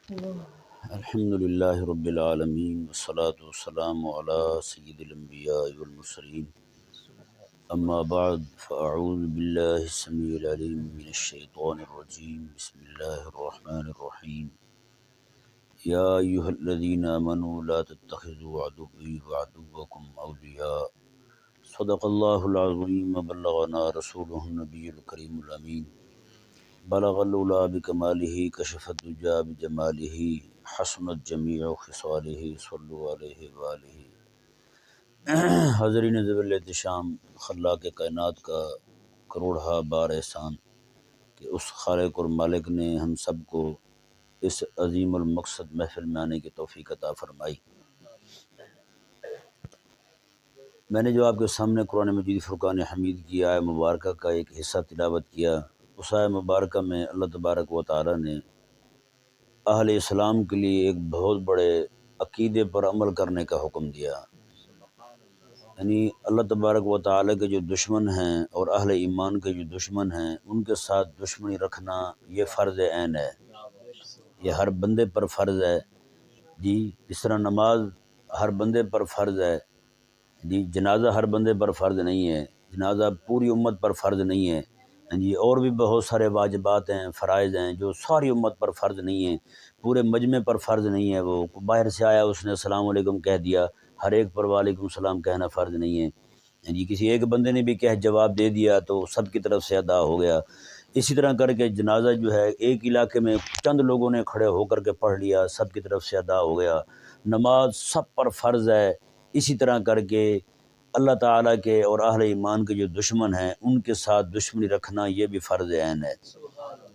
الحمد للہ رب العالمین والصلاة والسلام علی سید الانبیاء والمرسلین اما بعد فاعوذ باللہ السمیع العلیم من الشیطان الرجیم بسم اللہ الرحمن الرحیم یا ایہا الذین آمنوا لا تتخذوا عدوی وعدوکم اولیاء صدق اللہ العظیم وبلغنا رسولہ النبی الکریم الامین بلغ العلا بکمالہ کشف الدجا بجمالہ حسنت جمیع خصالہ صلو علیہ وآلہ۔ حاضرین ذوی الاحتشام، خلاق کائنات کا کروڑہا بار احسان کہ اس خالق اور مالک نے ہم سب کو اس عظیم المقصد محفل میں آنے کی توفیق عطا فرمائی۔ میں نے جو آپ کے سامنے قرآن مجید فرقان حمید کی آیہ مبارکہ کا ایک حصہ تلاوت کیا، اس آیہ مبارکہ میں اللہ تبارک و تعالی نے اہل اسلام کے لیے ایک بہت بڑے عقیدے پر عمل کرنے کا حکم دیا۔ یعنی اللہ تبارک و تعالی کے جو دشمن ہیں اور اہل ایمان کے جو دشمن ہیں، ان کے ساتھ دشمنی رکھنا یہ فرض عین ہے، یہ ہر بندے پر فرض ہے جی۔ اس طرح نماز ہر بندے پر فرض ہے جی، جنازہ ہر بندے پر فرض نہیں ہے، جنازہ پوری امت پر فرض نہیں ہے جی۔ اور بھی بہت سارے واجبات ہیں، فرائض ہیں جو ساری امت پر فرض نہیں ہیں، پورے مجمع پر فرض نہیں ہے۔ وہ باہر سے آیا، اس نے السلام علیکم کہہ دیا، ہر ایک پر وعلیکم السلام کہنا فرض نہیں ہے جی۔ کسی ایک بندے نے بھی کہہ جواب دے دیا تو سب کی طرف سے ادا ہو گیا۔ اسی طرح کر کے جنازہ جو ہے ایک علاقے میں چند لوگوں نے کھڑے ہو کر کے پڑھ لیا، سب کی طرف سے ادا ہو گیا۔ نماز سب پر فرض ہے۔ اسی طرح کر کے اللہ تعالیٰ کے اور اہل ایمان کے جو دشمن ہیں ان کے ساتھ دشمنی رکھنا یہ بھی فرض عین ہے،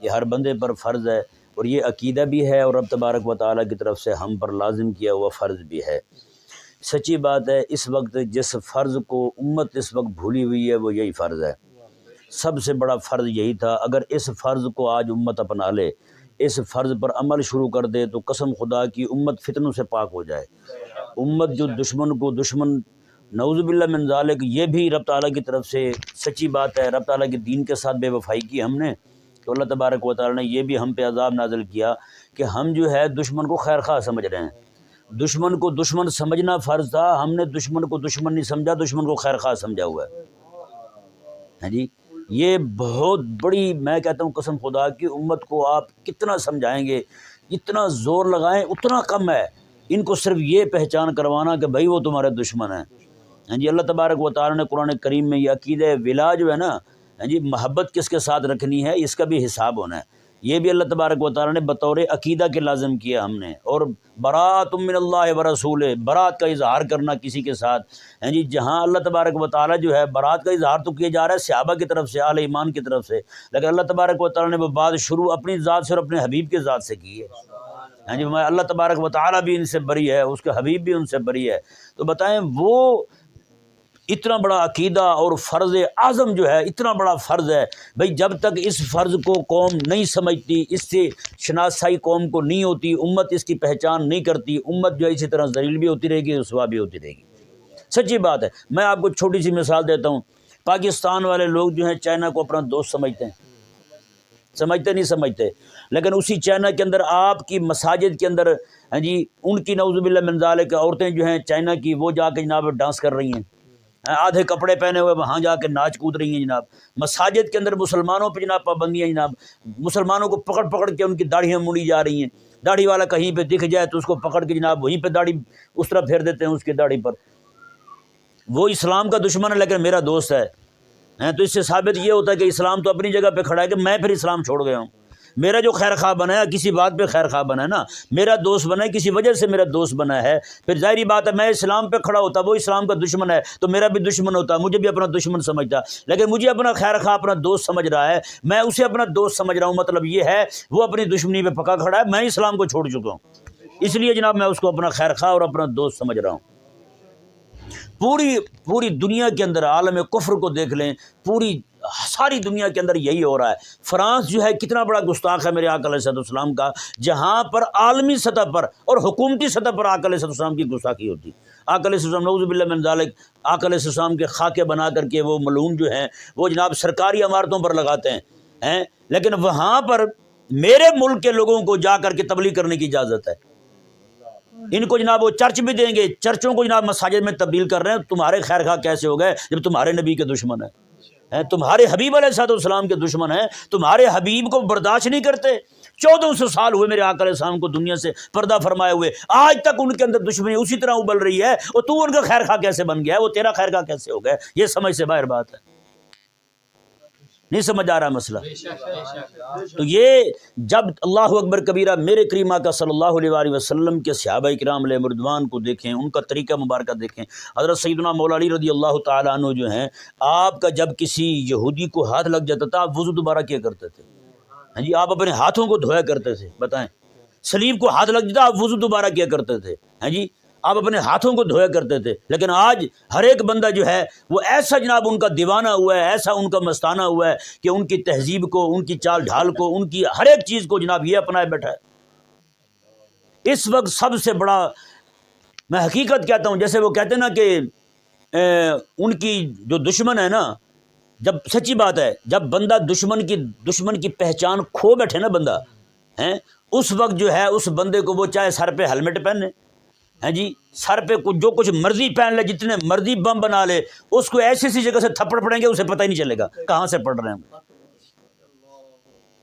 یہ ہر بندے پر فرض ہے، اور یہ عقیدہ بھی ہے اور رب تبارک و تعالیٰ کی طرف سے ہم پر لازم کیا ہوا فرض بھی ہے۔ سچی بات ہے، اس وقت جس فرض کو امت اس وقت بھولی ہوئی ہے وہ یہی فرض ہے۔ سب سے بڑا فرض یہی تھا۔ اگر اس فرض کو آج امت اپنا لے، اس فرض پر عمل شروع کر دے تو قسم خدا کی امت فتنوں سے پاک ہو جائے۔ امت جو دشمن کو دشمن نعوذ باللہ من ذالک، یہ بھی رب تعالیٰ کی طرف سے سچی بات ہے، رب تعالیٰ کے دین کے ساتھ بے وفائی کی ہم نے، تو اللہ تبارک و تعالیٰ نے یہ بھی ہم پہ عذاب نازل کیا کہ ہم جو ہے دشمن کو خیر خواہ سمجھ رہے ہیں۔ دشمن کو دشمن سمجھنا فرض تھا، ہم نے دشمن کو دشمن نہیں سمجھا، دشمن کو خیر خواہ سمجھا ہوا ہے ہاں جی۔ یہ بہت بڑی، میں کہتا ہوں قسم خدا کی، امت کو آپ کتنا سمجھائیں گے، اتنا زور لگائیں اتنا کم ہے۔ ان کو صرف یہ پہچان کروانا کہ بھائی وہ تمہارے دشمن ہیں ہاں جی۔ اللہ تبارک و تعالیٰ نے قرآن کریم میں یہ عقیدہ ولا جو ہے نا ہاں جی، محبت کس کے ساتھ رکھنی ہے، اس کا بھی حساب ہونا ہے، یہ بھی اللہ تبارک و تعالیٰ نے بطور عقیدہ کے لازم کیا ہم نے۔ اور براۃ من اللہ ورسولہ، برات کا اظہار کرنا کسی کے ساتھ ہاں جی، جہاں اللہ تبارک و تعالیٰ جو ہے برات کا اظہار تو کیا جا رہا ہے صحابہ کی طرف سے، اہل ایمان کی طرف سے، لیکن اللہ تبارک و تعالیٰ نے وہ بات شروع اپنی ذات سے اور اپنے حبیب کے ذات سے کی ہے ہاں جی۔ اللہ تبارک و تعالیٰ بھی ان سے بری ہے، اس کے حبیب بھی ان سے بری ہے۔ تو بتائیں وہ اتنا بڑا عقیدہ اور فرض اعظم جو ہے، اتنا بڑا فرض ہے بھئی، جب تک اس فرض کو قوم نہیں سمجھتی، اس سے شناسائی قوم کو نہیں ہوتی، امت اس کی پہچان نہیں کرتی، امت جو ہے اسی طرح ذلیل بھی ہوتی رہے گی، رسوا بھی ہوتی رہے گی۔ سچی بات ہے۔ میں آپ کو چھوٹی سی مثال دیتا ہوں۔ پاکستان والے لوگ جو ہیں چائنا کو اپنا دوست سمجھتے ہیں، سمجھتے نہیں سمجھتے، لیکن اسی چائنا کے اندر آپ کی مساجد کے اندر ہاں جی، ان کی نعوذ باللہ من ذالک عورتیں جو ہیں چائنا کی، وہ جا کے جناب ڈانس کر رہی ہیں، آدھے کپڑے پہنے ہوئے وہاں جا کے ناچ کود رہی ہیں جناب۔ مساجد کے اندر مسلمانوں پہ جناب پابندیاں جناب، مسلمانوں کو پکڑ پکڑ کے ان کی داڑھیاں مڑی جا رہی ہیں، داڑھی والا کہیں پہ دکھ جائے تو اس کو پکڑ کے جناب وہیں پہ داڑھی اس طرح پھیر دیتے ہیں اس کی داڑھی پر۔ وہ اسلام کا دشمن ہے لیکن میرا دوست ہے تو اس سے ثابت یہ ہوتا ہے کہ اسلام تو اپنی جگہ پہ کھڑا ہے کہ میں پھر اسلام چھوڑ گیا ہوں۔ میرا جو خیر خواہ بنا ہے کسی بات پہ خیر خواہ بنا ہے نا، میرا دوست بنا ہے کسی وجہ سے میرا دوست بنا ہے، پھر ظاہری بات ہے میں اسلام پہ کھڑا ہوتا، وہ اسلام کا دشمن ہے تو میرا بھی دشمن ہوتا، مجھے بھی اپنا دشمن سمجھتا، لیکن مجھے اپنا خیر خواہ اپنا دوست سمجھ رہا ہے، میں اسے اپنا دوست سمجھ رہا ہوں، مطلب یہ ہے وہ اپنی دشمنی پہ پکا کھڑا ہے، میں اسلام کو چھوڑ چکا ہوں، اس لیے جناب میں اس کو اپنا خیر خواہ اور اپنا دوست سمجھ رہا ہوں۔ پوری دنیا کے اندر عالم کفر کو دیکھ لیں، ساری دنیا کے اندر یہی ہو رہا ہے۔ فرانس جو ہے کتنا بڑا گستاخ ہے میرے آقا علیہ السلام کا، جہاں پر عالمی سطح پر اور حکومتی سطح پر آقا علیہ السلام کی گستاخی ہوتی، آقا علیہ السلام نعوذ باللہ من ذالک، آقا علیہ السلام کے خاکے بنا کر کے وہ ملعون جو ہیں وہ جناب سرکاری عمارتوں پر لگاتے ہیں لیکن وہاں پر میرے ملک کے لوگوں کو جا کر کے تبلیغ کرنے کی اجازت ہے. ان کو جناب وہ چرچ بھی دیں گے، چرچوں کو جناب مساجد میں تبدیل کر رہے ہیں. تمہارے خیر خواہ کیسے ہو گئے جب تمہارے نبی کے دشمن ہیں، تمہارے حبیب علیہ السلام کے دشمن ہیں، تمہارے حبیب کو برداشت نہیں کرتے. 1400 سال ہوئے میرے آقا علیہ السلام کو دنیا سے پردہ فرمائے ہوئے، آج تک ان کے اندر دشمنی اسی طرح ابل رہی ہے. اور تو ان کا خیر خواہ کیسے بن گیا ہے؟ وہ تیرا خیر خواہ کیسے ہو گیا؟ یہ سمجھ سے باہر بات ہے. نہیں سمجھ آ رہا مسئلہ؟ تو یہ جب اللہ اکبر کبیرہ میرے کریم آقا صلی اللہ علیہ وآلہ وسلم کے صحابہ کرام علیہ رضوان کو دیکھیں، ان کا طریقہ مبارکہ دیکھیں. حضرت سیدنا مولا علی رضی اللہ تعالیٰ عنہ جو ہیں، آپ کا جب کسی یہودی کو ہاتھ لگ جاتا تھا آپ وضو دوبارہ کیا کرتے تھے؟ ہاں جی، آپ اپنے ہاتھوں کو دھویا کرتے تھے. بتائیں، سلیب کو ہاتھ لگ جاتا آپ وضو دوبارہ کیا کرتے تھے؟ ہاں جی، آپ اپنے ہاتھوں کو دھویا کرتے تھے. لیکن آج ہر ایک بندہ جو ہے وہ ایسا جناب ان کا دیوانہ ہوا ہے، ایسا ان کا مستانہ ہوا ہے کہ ان کی تہذیب کو، ان کی چال ڈھال کو، ان کی ہر ایک چیز کو جناب یہ اپنائے بیٹھا ہے. اس وقت سب سے بڑا میں حقیقت کہتا ہوں، جیسے وہ کہتے ہیں نا کہ ان کی جو دشمن ہے نا، جب سچی بات ہے جب بندہ دشمن کی پہچان کھو بیٹھے نا بندہ اس وقت جو ہے اس بندے کو وہ چاہے سر پہ ہیلمٹ پہنے، ہیں جی، سر پہ جو کچھ مرضی پہن لے، جتنے مرضی بم بنا لے، اس کو ایسی سی جگہ سے تھپڑ پڑیں گے اسے پتہ ہی نہیں چلے گا کہاں سے پڑ رہے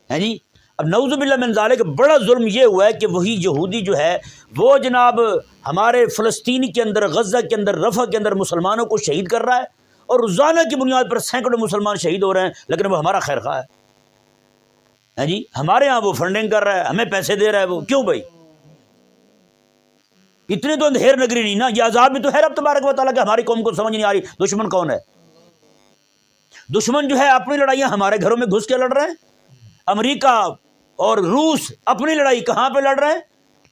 ہیں جی. اب نعوذ باللہ من ذالک بڑا ظلم یہ ہوا ہے کہ وہی یہودی جو ہے وہ جناب ہمارے فلسطین کے اندر، غزہ کے اندر، رفح کے اندر مسلمانوں کو شہید کر رہا ہے، اور روزانہ کی بنیاد پر سینکڑوں مسلمان شہید ہو رہے ہیں، لیکن وہ ہمارا خیر خواہ ہے جی. ہمارے ہاں وہ فنڈنگ کر رہا ہے، ہمیں پیسے دے رہا ہے. وہ کیوں بھائی؟ اتنے تو اندھیر نگری نہیں نا، یہ عذاب بھی تو ہے رب تبارک و تعالیٰ کہ ہماری قوم کو سمجھ نہیں آ رہی دشمن کون ہے. دشمن جو ہے اپنی لڑائیاں ہمارے گھروں میں گھس کے لڑ رہے ہیں. امریکہ اور روس اپنی لڑائی کہاں پہ لڑ رہے ہیں؟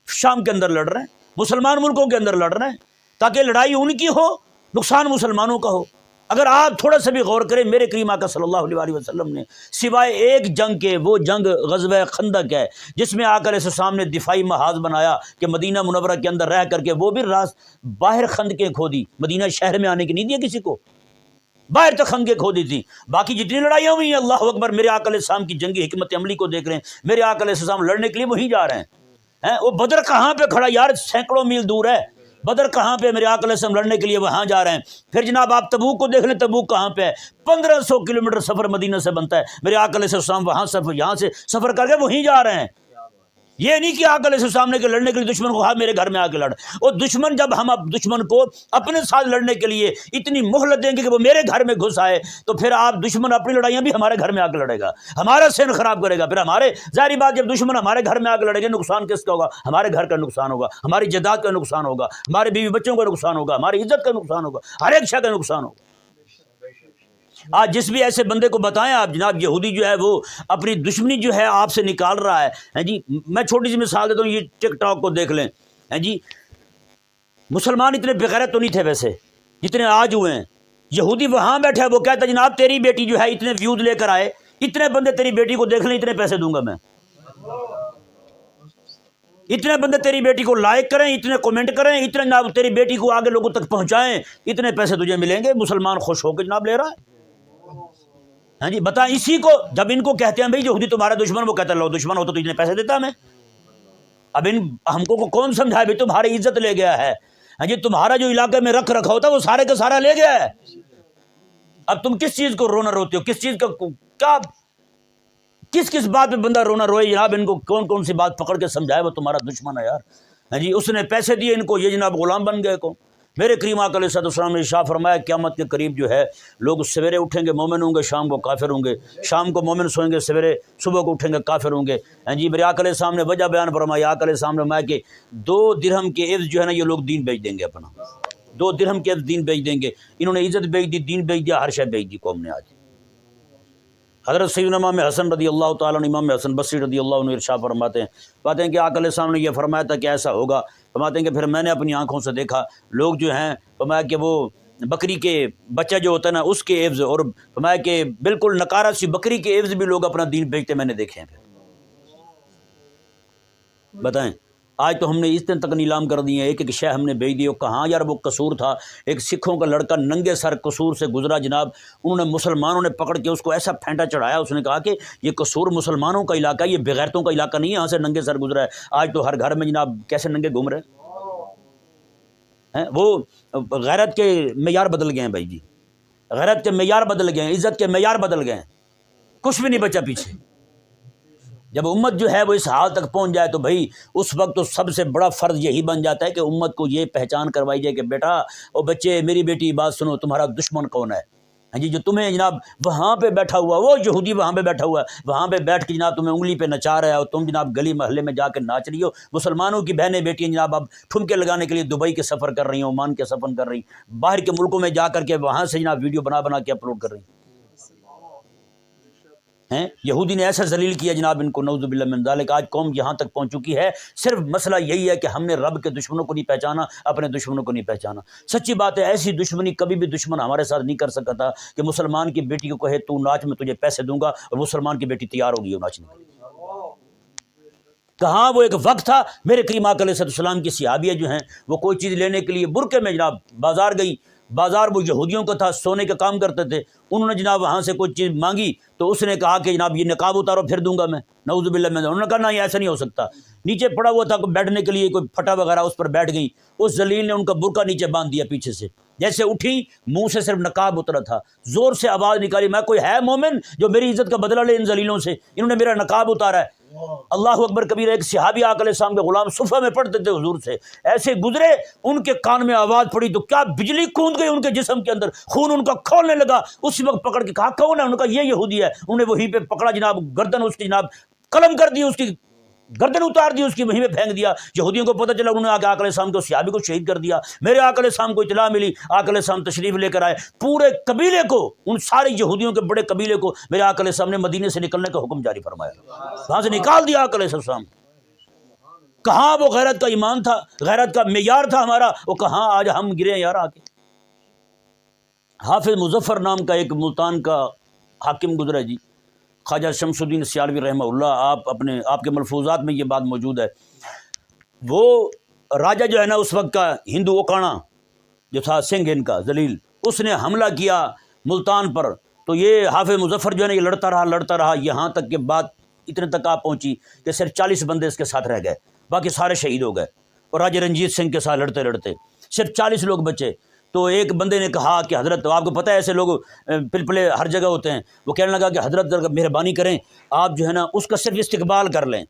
شام کے اندر لڑ رہے ہیں، مسلمان ملکوں کے اندر لڑ رہے ہیں، تاکہ لڑائی ان کی ہو، نقصان مسلمانوں کا ہو. اگر آپ تھوڑا سا بھی غور کریں، میرے کریم آقا صلی اللہ علیہ وسلم نے سوائے ایک جنگ کے، وہ جنگ غزوہ خندق ہے جس میں آقا علیہ السلام نے دفاعی محاذ بنایا کہ مدینہ منورہ کے اندر رہ کر کے وہ بھی باہر خندقیں کھودی، مدینہ شہر میں آنے کی نہیں دیا کسی کو، باہر تک خندقیں کھودی تھی. باقی جتنی لڑائیاں ہوئی ہیں، اللہ اکبر، میرے آقا علیہ السلام کی جنگی حکمت عملی کو دیکھ رہے ہیں. میرے آقا علیہ السلام لڑنے کے لیے وہیں جا رہے ہیں. وہ بدر کہاں پہ کھڑا یار، سینکڑوں میل دور ہے. بدر کہاں پہ؟ میرے آقا علیہ السلام لڑنے کے لیے وہاں جا رہے ہیں. پھر جناب آپ تبوک کو دیکھ لیں، تبوک کہاں پہ ہے؟ 1500 کلومیٹر سفر مدینہ سے بنتا ہے. میرے آقا علیہ السلام یہاں سے سفر کر کے وہیں جا رہے ہیں. یہ نہیں کہ آقا علیہ السلام نے کہ لڑنے کے لیے دشمن کو میرے گھر میں آ کے لڑ. اور دشمن جب ہم اب دشمن کو اپنے ساتھ لڑنے کے لیے اتنی مہلت دیں گے کہ وہ میرے گھر میں گھس آئے، تو پھر آپ دشمن اپنی لڑائیاں بھی ہمارے گھر میں آ کے لڑے گا، ہمارا سین خراب کرے گا. پھر ہمارے ظاہری بات، جب دشمن ہمارے گھر میں آ کے لڑے گا، نقصان کس کا ہوگا؟ ہمارے گھر کا نقصان ہوگا، ہماری جائیداد کا نقصان ہوگا، ہمارے بیوی بچوں کا نقصان ہوگا، ہماری عزت کا نقصان ہوگا، ہر ایک شے کا نقصان ہوگا. آج جس بھی ایسے بندے کو بتائیں آپ، جناب یہودی جو ہے وہ اپنی دشمنی جو ہے آپ سے نکال رہا ہے جی. میں چھوٹی سی مثال دیتا ہوں، یہ ٹک ٹاک کو دیکھ لیں جی. مسلمان اتنے بغیرت تو نہیں تھے ویسے جتنے آج ہوئے ہیں. یہودی وہاں بیٹھا ہے، وہ کہتا ہے جناب تیری بیٹی جو ہے اتنے ویوز لے کر آئے، اتنے بندے تیری بیٹی کو دیکھ لیں، اتنے پیسے دوں گا میں. اتنے بندے تیری بیٹی کو لائک کریں، اتنے کمنٹ کریں، اتنے جناب تیری بیٹی کو آگے لوگوں تک پہنچائیں، اتنے پیسے تجھے ملیں گے. مسلمان خوش ہو کے جناب لے رہا ہے. ہاں جی، بتا اسی کو جب ان کو کہتے ہیں بھائی یہودی تمہارا دشمن، وہ کہتا ہے لو دشمن ہو تو اتنے پیسے دیتا میں. اب ہم کو کون سمجھائے بھائی تمہاری عزت لے گیا ہے. ہاں جی، تمہارا جو علاقے میں رکھ رکھا ہوتا ہے وہ سارے کا سارا لے گیا ہے. اب تم کس چیز کو رونا روتے ہو؟ کس چیز کا کیا، کس بات پہ بندہ رونا روئے جناب؟ ان کو کون سی بات پکڑ کے سمجھائے وہ تمہارا دشمن ہے یار. ہاں جی، اس نے پیسے دیے ان کو، یہ جناب غلام بن گئے کو. میرے کریم آقا علیہ السلام نے ارشاد فرمایا قیامت کے قریب جو ہے لوگ سویرے اٹھیں گے مومن ہوں گے، شام کو کافر ہوں گے، شام کو مومن سوئیں گے، سویرے صبح کو اٹھیں گے کافر ہوں گے. ہاں جی، میرے آقا علیہ السلام نے وجہ بیان فرمایا. آقا علیہ السلام نے فرمایا کہ 2 درہم کے عوض جو ہے نا یہ لوگ دین بیچ دیں گے اپنا. 2 درہم کے عوض دین بیچ دیں گے. انہوں نے عزت بیچ دی، دین بیچ دیا، ہر شے بیچ دی قوم نے. آج حضرت سیدنا امام حسن رضی اللہ تعالیٰ عنہ، امام حسن بصری رضی اللہ عنہ ارشاد فرماتے ہیں کہ آقا علیہ السلام نے یہ فرمایا تھا کہ ایسا ہوگا. فرماتے ہیں کہ پھر میں نے اپنی آنکھوں سے دیکھا لوگ جو ہیں، فرمایا کہ وہ بکری کے بچہ جو ہوتا ہے نا اس کے عوض، اور فرمایا کہ بالکل نکارہ سی بکری کے عوض بھی لوگ اپنا دین بیچتے میں نے دیکھے ہیں. پھر بتائیں آج تو ہم نے اتنے تک نیلام کر دیے ہیں، ایک ایک شے ہم نے بیچ دی۔ کہاں یار وہ قصور تھا، ایک سکھوں کا لڑکا ننگے سر قصور سے گزرا جناب، انہوں نے مسلمانوں نے پکڑ کے اس کو ایسا پھینٹا چڑھایا، اس نے کہا کہ یہ قصور مسلمانوں کا علاقہ ہے، یہ بغیرتوں کا علاقہ نہیں ہے، یہاں سے ننگے سر گزرا ہے۔ آج تو ہر گھر میں جناب کیسے ننگے گھوم رہے ہیں، وہ غیرت کے معیار بدل گئے ہیں بھائی جی، غیرت کے معیار بدل گئے ہیں، عزت کے معیار بدل گئے ہیں، کچھ بھی نہیں بچا پیچھے۔ جب امت جو ہے وہ اس حال تک پہنچ جائے تو بھائی اس وقت تو سب سے بڑا فرض یہی بن جاتا ہے کہ امت کو یہ پہچان کروائی جائے کہ بیٹا او بچے میری بیٹی بات سنو، تمہارا دشمن کون ہے؟ ہاں جی، جو تمہیں جناب وہاں پہ بیٹھا ہوا، وہ یہودی وہاں پہ بیٹھا ہوا ہے، وہاں پہ بیٹھ کے جناب تمہیں انگلی پہ نچا رہا ہے اور تم جناب گلی محلے میں جا کے ناچ رہی ہو۔ مسلمانوں کی بہنیں بیٹیاں جناب اب ٹھمکے لگانے کے لیے دبئی کے سفر کر رہی ہیں، عمان کے سفر کر رہی ہیں، باہر کے ملکوں میں جا کر کے وہاں سے جناب ویڈیو بنا بنا کے اپلوڈ کر رہی ہیں۔ یہودی نے ایسا ذلیل کیا جناب ان کو، نعوذ باللہ من ذالک۔ آج قوم یہاں تک پہنچ چکی ہے، صرف مسئلہ یہی ہے کہ ہم نے رب کے دشمنوں کو نہیں پہچانا، اپنے دشمنوں کو نہیں پہچانا۔ سچی بات ہے، ایسی دشمنی کبھی بھی دشمن ہمارے ساتھ نہیں کر سکا تھا کہ مسلمان کی بیٹی کو کہے تو ناچ، میں تجھے پیسے دوں گا، اور مسلمان کی بیٹی تیار ہوگی وہ ناچنے کے لیے۔ کہاں وہ ایک وقت تھا، میرے کریم آقا علیہ السلام کی صحابیہ جو ہیں وہ کوئی چیز لینے کے لیے برقعے میں جناب بازار گئی، بازار وہ یہودیوں کا تھا، سونے کا کام کرتے تھے، انہوں نے جناب وہاں سے کوئی چیز مانگی تو اس نے کہا کہ جناب یہ نقاب اتارو پھر دوں گا میں، نعوذ باللہ من۔ انہوں نے کہا نہیں ایسا نہیں ہو سکتا، نیچے پڑا ہوا تھا بیٹھنے کے لیے کوئی پھٹا وغیرہ، اس پر بیٹھ گئی، اس ذلیل نے ان کا برقع نیچے باندھ دیا پیچھے سے، جیسے اٹھی منہ سے صرف نقاب اترا تھا، زور سے آواز نکالی، میں کوئی ہے مومن جو میری عزت کا بدلہ لے ان ذلیلوں سے، انہوں نے میرا نقاب اتارا ہے۔ اللہ اکبر کبیر۔ ایک صحابی آقا علیہ السلام کے غلام صفہ میں پڑھتے تھے حضور سے، ایسے گزرے، ان کے کان میں آواز پڑی تو کیا بجلی کوند گئی ان کے جسم کے اندر، خون ان کا کھولنے لگا، اسی وقت پکڑ کے کہا کون ہے؟ انہوں نے کہا یہ یہودی ہے۔ انہوں نے وہیں پہ پکڑا جناب، گردن اس کی جناب قلم کر دی، اس کی گردن اتار دی، اس کی وہیں پہ پھینک دیا۔ یہودیوں کو پتہ چلا، انہوں نے آ کے آقا علیہ السلام کو صحابی کو شہید کر دیا۔ میرے آقا علیہ السلام کو اطلاع ملی، آقا علیہ السلام تشریف لے کر آئے، پورے قبیلے کو، ان سارے یہودیوں کے بڑے قبیلے کو میرے آقا علیہ السلام نے مدینے سے نکلنے کا حکم جاری فرمایا، وہاں سے نکال دیا آقا علیہ السلام۔ کہاں وہ غیرت کا ایمان تھا، غیرت کا معیار تھا ہمارا، وہ کہاں آج ہم گرے ہیں یار آ کے۔ حافظ مظفر نام کا ایک ملتان کا حاکم گزرا جی، خواجہ شمس الدین سیالوی رحمہ اللہ، آپ کے ملفوظات میں یہ بات موجود ہے۔ وہ راجہ جو ہے نا اس وقت کا ہندو اوکانا جو تھا، سنگھ ان کا ذلیل، اس نے حملہ کیا ملتان پر، تو یہ حافظ مظفر جو ہے نا یہ لڑتا رہا یہاں تک کہ بات اتنے تک آپ پہنچی کہ صرف 40 بندے اس کے ساتھ رہ گئے، باقی سارے شہید ہو گئے، اور راجہ رنجیت سنگھ کے ساتھ لڑتے صرف 40 لوگ بچے۔ تو ایک بندے نے کہا کہ حضرت، آپ کو پتہ ہے ایسے لوگ پلپلے ہر جگہ ہوتے ہیں، وہ کہنے لگا کہ حضرت ذرا مہربانی کریں، آپ جو ہے نا اس کا صرف استقبال کر لیں،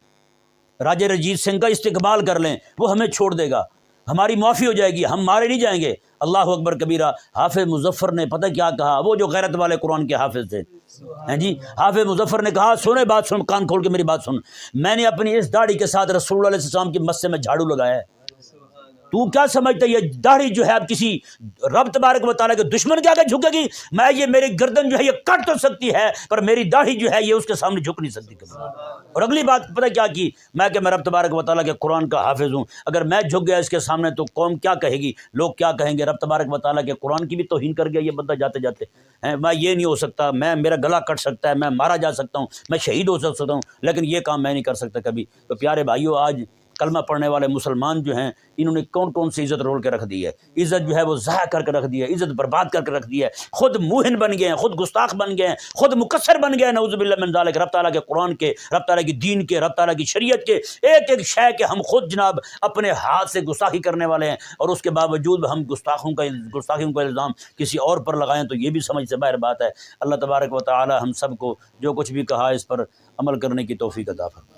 راجہ رنجیت سنگھ کا استقبال کر لیں، وہ ہمیں چھوڑ دے گا، ہماری معافی ہو جائے گی، ہم مارے نہیں جائیں گے۔ اللہ اکبر کبیرہ۔ حافظ مظفر نے پتہ کیا کہا، وہ جو غیرت والے قرآن کے حافظ تھے، ہیں جی، حافظ مظفر نے کہا سنے بات سن، کان کھول کے میری بات سن، میں نے اپنی اس داڑھی کے ساتھ رسول اللہ علیہ السلام کی مسجد میں جھاڑو لگایا ہے، تو کیا سمجھتا ہے یہ داڑھی جو ہے اب کسی رب تبارک و تعالیٰ کے دشمن کے آگے جھکے گی؟ میں یہ میری گردن جو ہے یہ کٹ تو سکتی ہے پر میری داڑھی جو ہے یہ اس کے سامنے جھک نہیں سکتی کبھی۔ اور اگلی بات پتہ کیا کی، میں رب تبارک و تعالیٰ کے قرآن کا حافظ ہوں، اگر میں جھک گیا اس کے سامنے تو قوم کیا کہے گی، لوگ کیا کہیں گے، رب تبارک و تعالیٰ کے قرآن کی بھی توہین کر گیا یہ بندہ جاتے جاتے۔ میں یہ نہیں ہو سکتا، میرا گلا کٹ سکتا ہے، میں مارا جا سکتا ہوں، میں شہید ہو سکتا ہوں، لیکن یہ کام میں نہیں کر سکتا کبھی۔ تو پیارے بھائیو، آج کلمہ پڑھنے والے مسلمان جو ہیں انہوں نے کون کون سی عزت رول کے رکھ دی ہے، عزت جو ہے وہ ضائع کر کے رکھ دی ہے، عزت برباد کر کے رکھ دی ہے، خود موہن بن گئے ہیں، خود گستاخ بن گئے ہیں، خود مقصر بن گئے ہیں، نعوذ باللہ من ذالک۔ رب تعالیٰ کے قرآن کے، رب تعالیٰ کی دین کے، رب تعالیٰ کی شریعت کے ایک ایک شے کے ہم خود جناب اپنے ہاتھ سے گستاخی کرنے والے ہیں، اور اس کے باوجود ہم گستاخیوں کا الزام کسی اور پر لگائیں تو یہ بھی سمجھ سے باہر بات ہے۔ اللہ تبارک و تعالیٰ ہم سب کو جو کچھ بھی کہا اس پر عمل کرنے کی توفیق عطا فرمائے۔